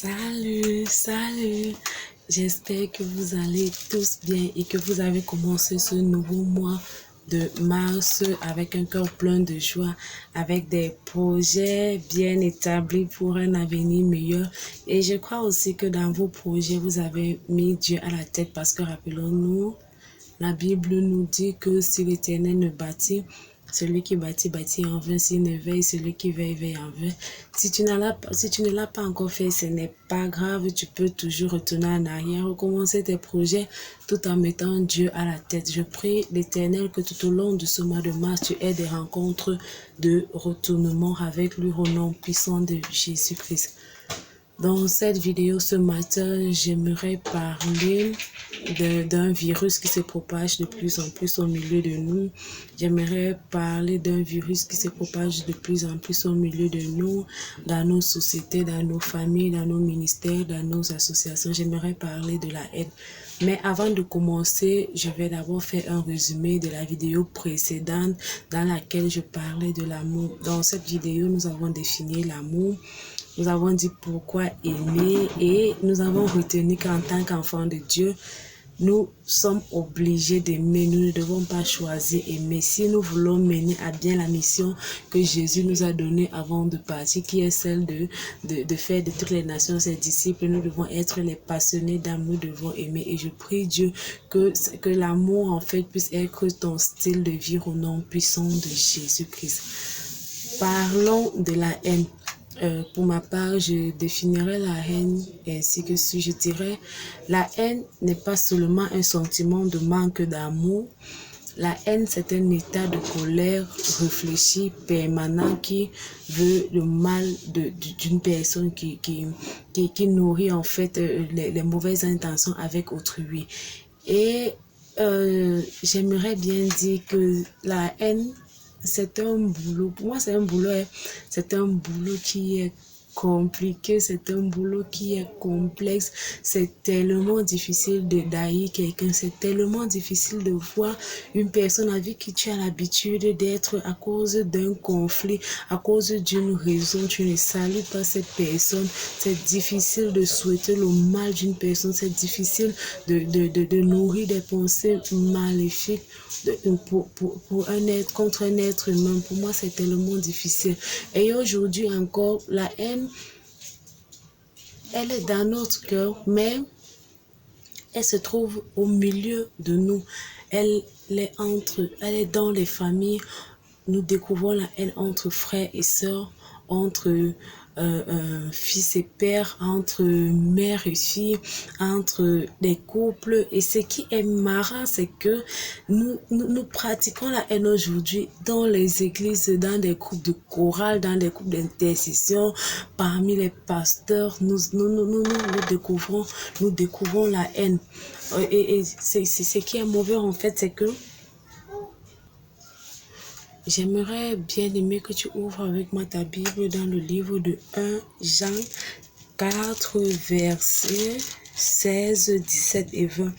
Salut, j'espère que vous allez tous bien et que vous avez commencé ce nouveau mois de mars avec un cœur plein de joie, avec des projets bien établis pour un avenir meilleur. Et je crois aussi que dans vos projets, vous avez mis Dieu à la tête parce que rappelons-nous, la Bible nous dit que si l'Éternel ne bâtit, celui qui bâtit, bâtit en vain. S'il ne veille, celui qui veille, veille en vain. Si tu ne l'as pas encore fait, ce n'est pas grave. Tu peux toujours retourner en arrière, recommencer tes projets tout en mettant Dieu à la tête. Je prie l'Éternel que tout au long de ce mois de mars, tu aies des rencontres de retournement avec lui au nom puissant de Jésus-Christ. Dans cette vidéo ce matin, j'aimerais parler d'un virus qui se propage de plus en plus au milieu de nous. J'aimerais parler d'un virus qui se propage de plus en plus au milieu de nous, dans nos sociétés, dans nos familles, dans nos ministères, dans nos associations. J'aimerais parler de la haine. Mais avant de commencer, je vais d'abord faire un résumé de la vidéo précédente dans laquelle je parlais de l'amour. Dans cette vidéo, nous avons défini l'amour. Nous avons dit pourquoi aimer et nous avons retenu qu'en tant qu'enfants de Dieu, nous sommes obligés d'aimer. Nous ne devons pas choisir aimer. Si nous voulons mener à bien la mission que Jésus nous a donnée avant de partir, qui est celle de faire de toutes les nations ses disciples, nous devons être les passionnés d'âme, nous devons aimer. Et je prie Dieu que l'amour en fait puisse être ton style de vie au nom puissant de Jésus-Christ. Parlons de la haine. Pour ma part, je définirais la haine ainsi que si je dirais, la haine n'est pas seulement un sentiment de manque d'amour. La haine, c'est un état de colère réfléchi, permanent, qui veut le mal d'une personne qui nourrit en fait les mauvaises intentions avec autrui. Et j'aimerais bien dire que la haine, c'est un boulot, pour moi c'est un boulot, c'est un boulot qui est compliqué, c'est un boulot qui est complexe, c'est tellement difficile de d'haïr quelqu'un, c'est tellement difficile de voir une personne avec qui tu as l'habitude d'être à cause d'un conflit, à cause d'une raison, tu ne salues pas cette personne, c'est difficile de souhaiter le mal d'une personne, c'est difficile de nourrir des pensées maléfiques pour un être, contre un être humain. Pour moi, c'est tellement difficile. Et aujourd'hui encore, la haine, elle est dans notre cœur, mais elle se trouve au milieu de nous. Elle est dans les familles. Nous découvrons la haine entre frères et sœurs, entre fils et père, entre mère et fille, entre des couples. Et ce qui est marrant, c'est que nous pratiquons la haine aujourd'hui dans les églises, dans des groupes de chorale, dans des groupes d'intercession, parmi les pasteurs. Nous découvrons la haine. Et ce qui est mauvais en fait, c'est que j'aimerais bien aimer que tu ouvres avec moi ta Bible dans le livre de 1 Jean 4, versets 16, 17 et 20.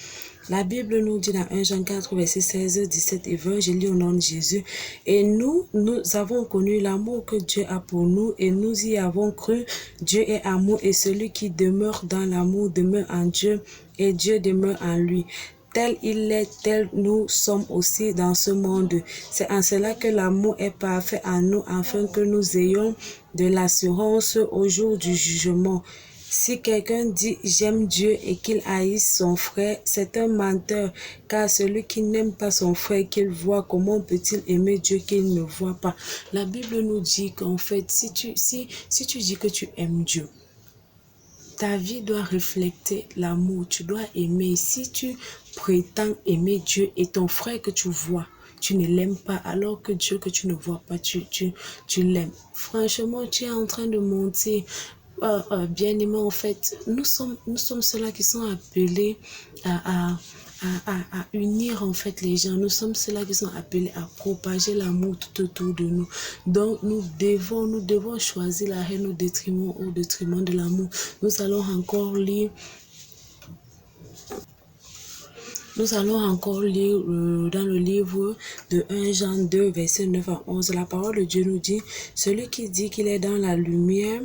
La Bible nous dit dans 1 Jean 4, versets 16, 17 et 20, je lis au nom de Jésus. Et nous avons connu l'amour que Dieu a pour nous et nous y avons cru. Dieu est amour et celui qui demeure dans l'amour demeure en Dieu et Dieu demeure en lui. Tel il est, tel nous sommes aussi dans ce monde. C'est en cela que l'amour est parfait en nous, afin que nous ayons de l'assurance au jour du jugement. Si quelqu'un dit « j'aime Dieu » et qu'il haïsse son frère, c'est un menteur, car celui qui n'aime pas son frère qu'il voit, comment peut-il aimer Dieu qu'il ne voit pas? La Bible nous dit qu'en fait, si tu dis que tu aimes Dieu, ta vie doit refléter l'amour, tu dois aimer. Si tu prétends aimer Dieu et ton frère que tu vois, tu ne l'aimes pas, alors que Dieu que tu ne vois pas, tu l'aimes. Franchement, tu es en train de monter. Bien aimé, en fait, nous sommes ceux-là qui sont appelés à unir en fait les gens. Nous sommes ceux-là qui sont appelés à propager l'amour tout autour de nous. Donc nous devons choisir la haine au détriment de l'amour. Nous allons encore lire dans le livre de 1 Jean 2, verset 9 à 11. La parole de Dieu nous dit, celui qui dit qu'il est dans la lumière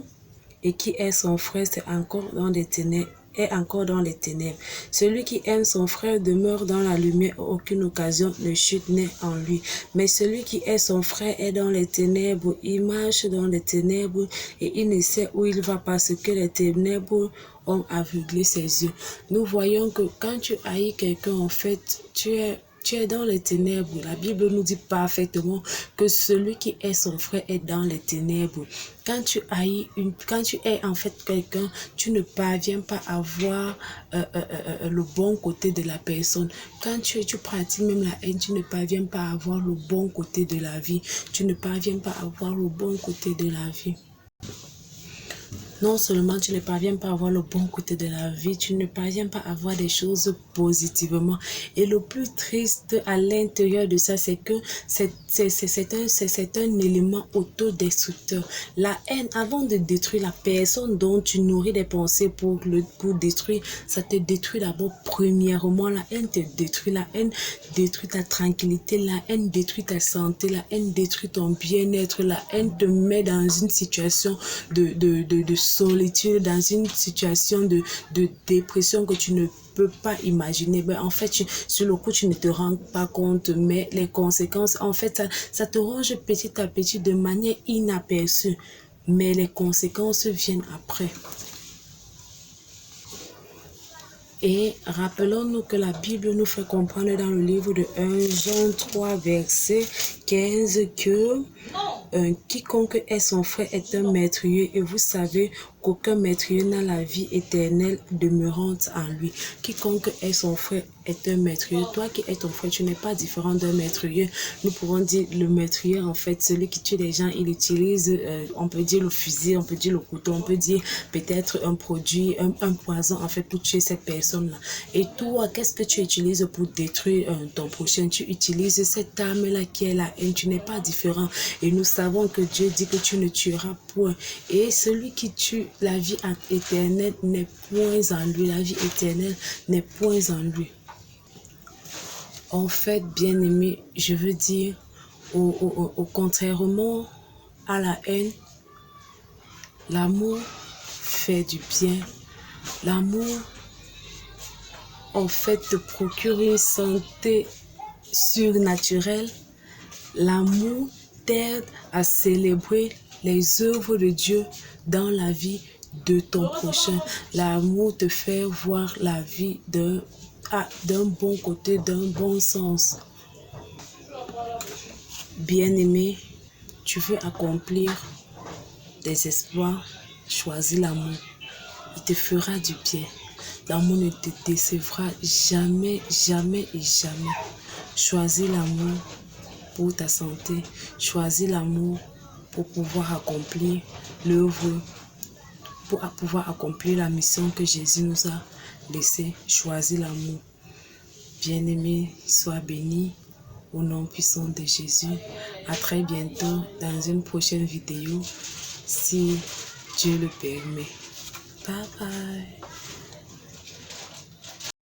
et qui est son frère, c'est encore dans les ténèbres, est encore dans les ténèbres. Celui qui aime son frère demeure dans la lumière, aucune occasion de chute n'est en lui. Mais celui qui est son frère est dans les ténèbres, il marche dans les ténèbres et il ne sait où il va parce que les ténèbres ont aveuglé ses yeux. Nous voyons que quand tu haïs quelqu'un, en fait, tu es dans les ténèbres. La Bible nous dit parfaitement que celui qui est son frère est dans les ténèbres. Quand tu es en fait quelqu'un, tu ne parviens pas à voir le bon côté de la personne. Quand tu pratiques même la haine, tu ne parviens pas à voir le bon côté de la vie. Tu ne parviens pas à voir le bon côté de la vie. Non seulement tu ne parviens pas à voir le bon côté de la vie, tu ne parviens pas à voir des choses positivement. Et le plus triste à l'intérieur de ça, c'est que c'est un élément autodestructeur. La haine, avant de détruire la personne dont tu nourris des pensées pour détruire, ça te détruit d'abord premièrement. La haine te détruit, la haine détruit ta tranquillité, la haine détruit ta santé, la haine détruit ton bien-être, la haine te met dans une situation de solitude, dans une situation de dépression que tu ne peux pas imaginer. Ben, en fait, sur le coup, tu ne te rends pas compte, mais les conséquences, en fait, ça te ronge petit à petit de manière inaperçue, mais les conséquences viennent après. Et rappelons-nous que la Bible nous fait comprendre dans le livre de 1 Jean 3, verset 15 que quiconque est son frère est un meurtrier et vous savez qu'aucun meurtrier n'a la vie éternelle demeurante en lui. Quiconque est son frère est un meurtrier. Toi qui es ton frère, tu n'es pas différent d'un meurtrier. Nous pouvons dire le meurtrier, en fait, celui qui tue les gens, il utilise, on peut dire le fusil, on peut dire le couteau, on peut dire peut-être un produit, un poison, en fait, pour tuer cette personne-là. Et toi, qu'est-ce que tu utilises pour détruire ton prochain? Tu utilises cette arme-là qui est la haine. Tu n'es pas différent. Et nous savons que Dieu dit que tu ne tueras point. Et celui qui tue, la vie éternelle n'est point en lui. La vie éternelle n'est point en lui. En fait, bien-aimé, je veux dire, contrairement à la haine, l'amour fait du bien. L'amour, en fait, te procure une santé surnaturelle. L'amour t'aide à célébrer les œuvres de Dieu dans la vie de ton prochain. L'amour te fait voir la vie d'un bon côté, d'un bon sens. Bien-aimé, tu veux accomplir des espoirs, choisis l'amour. Il te fera du bien. L'amour ne te décevra jamais, jamais et jamais. Choisis l'amour pour ta santé. Choisis l'amour pour pouvoir accomplir l'œuvre, pour pouvoir accomplir la mission que Jésus nous a laissée. Choisis l'amour. Bien-aimé, sois béni au nom puissant de Jésus. À très bientôt dans une prochaine vidéo, si Dieu le permet. Bye bye.